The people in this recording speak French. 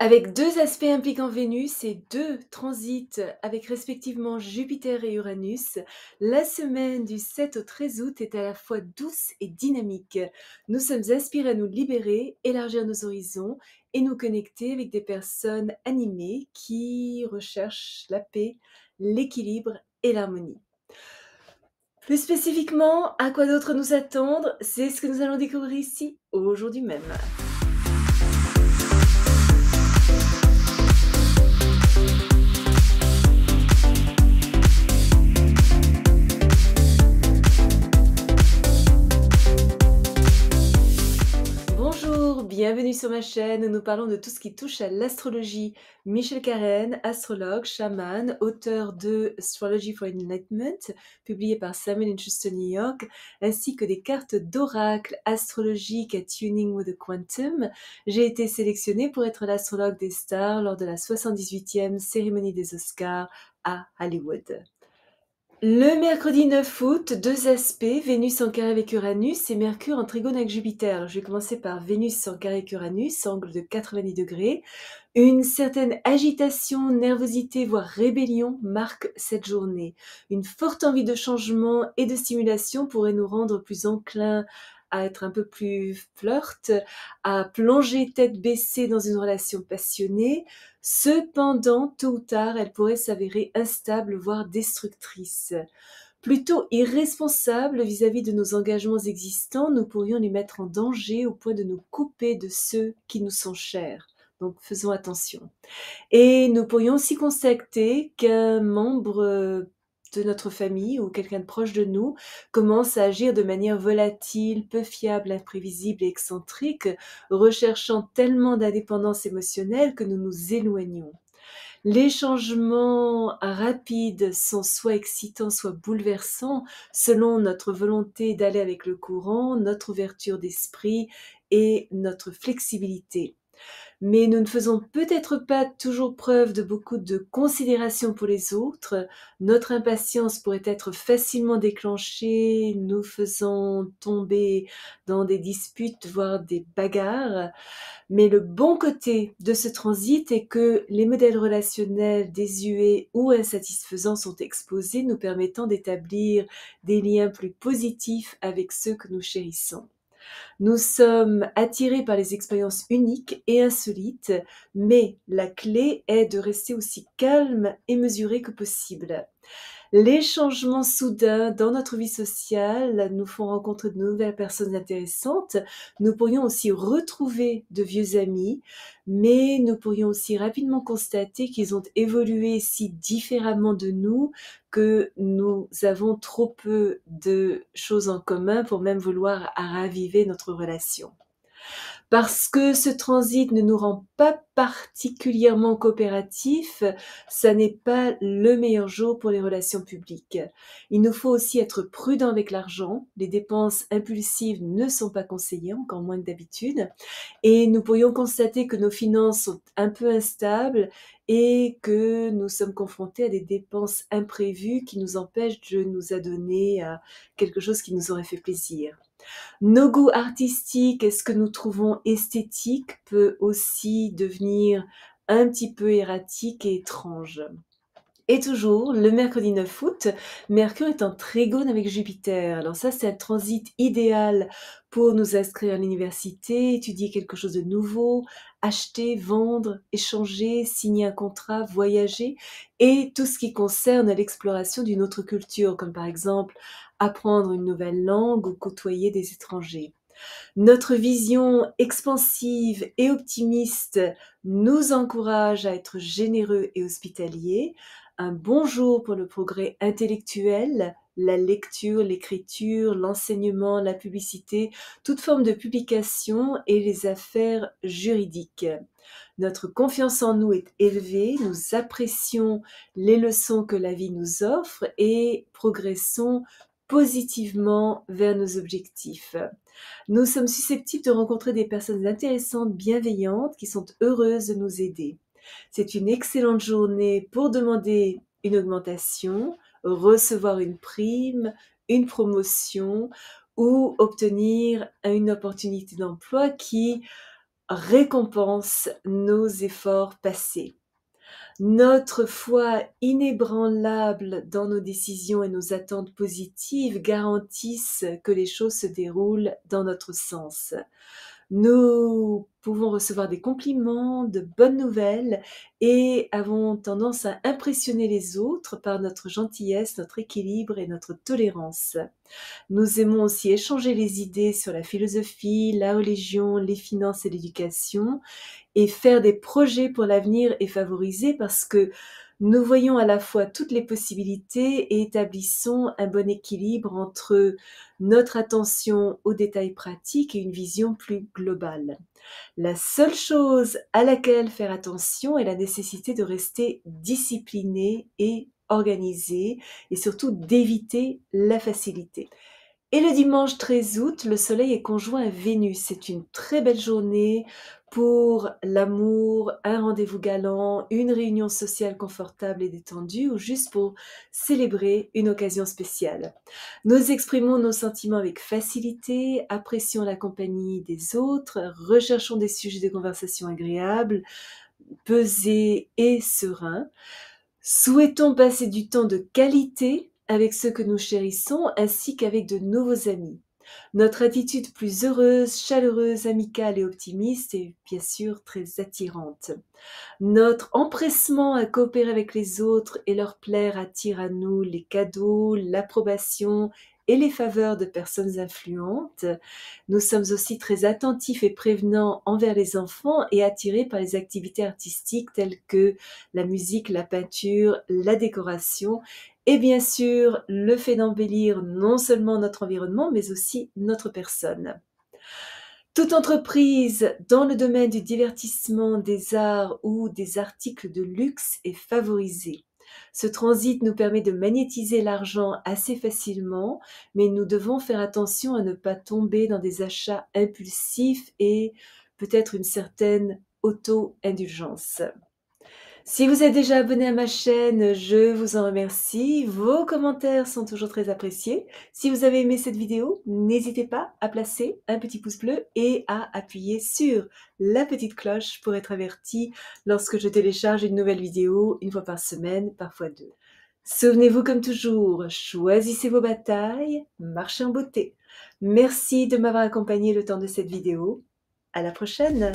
Avec 2 aspects impliquant Vénus et 2 transits avec respectivement Jupiter et Uranus, la semaine du 7 au 13 août est à la fois douce et dynamique. Nous sommes inspirés à nous libérer, élargir nos horizons et nous connecter avec des personnes animées qui recherchent la paix, l'équilibre et l'harmonie. Plus spécifiquement, à quoi d'autre nous attendre? C'est ce que nous allons découvrir ici, aujourd'hui même. Bonjour, bienvenue sur ma chaîne où nous parlons de tout ce qui touche à l'astrologie. Michel Karen, astrologue, chaman, auteur de Astrology for Enlightenment, publié par Samuel Schuster New York, ainsi que des cartes d'oracle astrologiques à Tuning with the Quantum. J'ai été sélectionnée pour être l'astrologue des stars lors de la 78e cérémonie des Oscars à Hollywood. Le mercredi 9 août, 2 aspects, Vénus en carré avec Uranus et Mercure en trigone avec Jupiter. Alors, je vais commencer par Vénus en carré avec Uranus, angle de 90 degrés. Une certaine agitation, nervosité, voire rébellion marque cette journée. Une forte envie de changement et de stimulation pourrait nous rendre plus enclins à être un peu plus flirt, à plonger tête baissée dans une relation passionnée. Cependant, tôt ou tard, elle pourrait s'avérer instable, voire destructrice. Plutôt irresponsable vis-à-vis de nos engagements existants, nous pourrions les mettre en danger au point de nous couper de ceux qui nous sont chers. Donc faisons attention. Et nous pourrions aussi constater qu'un membre de notre famille ou quelqu'un de proche de nous commence à agir de manière volatile, peu fiable, imprévisible et excentrique, recherchant tellement d'indépendance émotionnelle que nous nous éloignons. Les changements rapides sont soit excitants, soit bouleversants, selon notre volonté d'aller avec le courant, notre ouverture d'esprit et notre flexibilité. Mais nous ne faisons peut-être pas toujours preuve de beaucoup de considération pour les autres. Notre impatience pourrait être facilement déclenchée, nous faisant tomber dans des disputes, voire des bagarres. Mais le bon côté de ce transit est que les modèles relationnels désuets ou insatisfaisants sont exposés, nous permettant d'établir des liens plus positifs avec ceux que nous chérissons. Nous sommes attirés par les expériences uniques et insolites, mais la clé est de rester aussi calme et mesuré que possible. Les changements soudains dans notre vie sociale nous font rencontrer de nouvelles personnes intéressantes. Nous pourrions aussi retrouver de vieux amis, mais nous pourrions aussi rapidement constater qu'ils ont évolué si différemment de nous que nous avons trop peu de choses en commun pour même vouloir raviver notre relation. Parce que ce transit ne nous rend pas particulièrement coopératifs, ça n'est pas le meilleur jour pour les relations publiques. Il nous faut aussi être prudent avec l'argent. Les dépenses impulsives ne sont pas conseillées, encore moins que d'habitude. Et nous pourrions constater que nos finances sont un peu instables et que nous sommes confrontés à des dépenses imprévues qui nous empêchent de nous adonner à quelque chose qui nous aurait fait plaisir. Nos goûts artistiques et ce que nous trouvons esthétique peut aussi devenir un petit peu erratique et étrange. Et toujours, le mercredi 9 août, Mercure est en trigone avec Jupiter. Alors ça, c'est un transit idéal pour nous inscrire à l'université, étudier quelque chose de nouveau, acheter, vendre, échanger, signer un contrat, voyager, et tout ce qui concerne l'exploration d'une autre culture, comme par exemple apprendre une nouvelle langue ou côtoyer des étrangers. Notre vision expansive et optimiste nous encourage à être généreux et hospitaliers. Un bon jour pour le progrès intellectuel, la lecture, l'écriture, l'enseignement, la publicité, toute forme de publication et les affaires juridiques. Notre confiance en nous est élevée, nous apprécions les leçons que la vie nous offre et progressons positivement vers nos objectifs. Nous sommes susceptibles de rencontrer des personnes intéressantes, bienveillantes, qui sont heureuses de nous aider. C'est une excellente journée pour demander une augmentation, recevoir une prime, une promotion ou obtenir une opportunité d'emploi qui récompense nos efforts passés. Notre foi inébranlable dans nos décisions et nos attentes positives garantissent que les choses se déroulent dans notre sens. Nous pouvons recevoir des compliments, de bonnes nouvelles et avons tendance à impressionner les autres par notre gentillesse, notre équilibre et notre tolérance. Nous aimons aussi échanger les idées sur la philosophie, la religion, les finances et l'éducation et faire des projets pour l'avenir est favorisé parce que nous voyons à la fois toutes les possibilités et établissons un bon équilibre entre notre attention aux détails pratiques et une vision plus globale. La seule chose à laquelle faire attention est la nécessité de rester discipliné et organisé et surtout d'éviter la facilité. Et le dimanche 13 août, le soleil est conjoint à Vénus. C'est une très belle journée pour l'amour, un rendez-vous galant, une réunion sociale confortable et détendue ou juste pour célébrer une occasion spéciale. Nous exprimons nos sentiments avec facilité, apprécions la compagnie des autres, recherchons des sujets de conversation agréables, pesés et sereins. Souhaitons passer du temps de qualité avec ceux que nous chérissons ainsi qu'avec de nouveaux amis. Notre attitude plus heureuse, chaleureuse, amicale et optimiste est bien sûr très attirante. Notre empressement à coopérer avec les autres et leur plaire attire à nous les cadeaux, l'approbation et les faveurs de personnes influentes. Nous sommes aussi très attentifs et prévenants envers les enfants et attirés par les activités artistiques telles que la musique, la peinture, la décoration et bien sûr le fait d'embellir non seulement notre environnement mais aussi notre personne. Toute entreprise dans le domaine du divertissement, des arts ou des articles de luxe est favorisée. Ce transit nous permet de magnétiser l'argent assez facilement, mais nous devons faire attention à ne pas tomber dans des achats impulsifs et peut-être une certaine auto-indulgence. Si vous êtes déjà abonné à ma chaîne, je vous en remercie. Vos commentaires sont toujours très appréciés. Si vous avez aimé cette vidéo, n'hésitez pas à placer un petit pouce bleu et à appuyer sur la petite cloche pour être averti lorsque je télécharge une nouvelle vidéo, une fois par semaine, parfois deux. Souvenez-vous comme toujours, choisissez vos batailles, marchez en beauté. Merci de m'avoir accompagné le temps de cette vidéo. À la prochaine!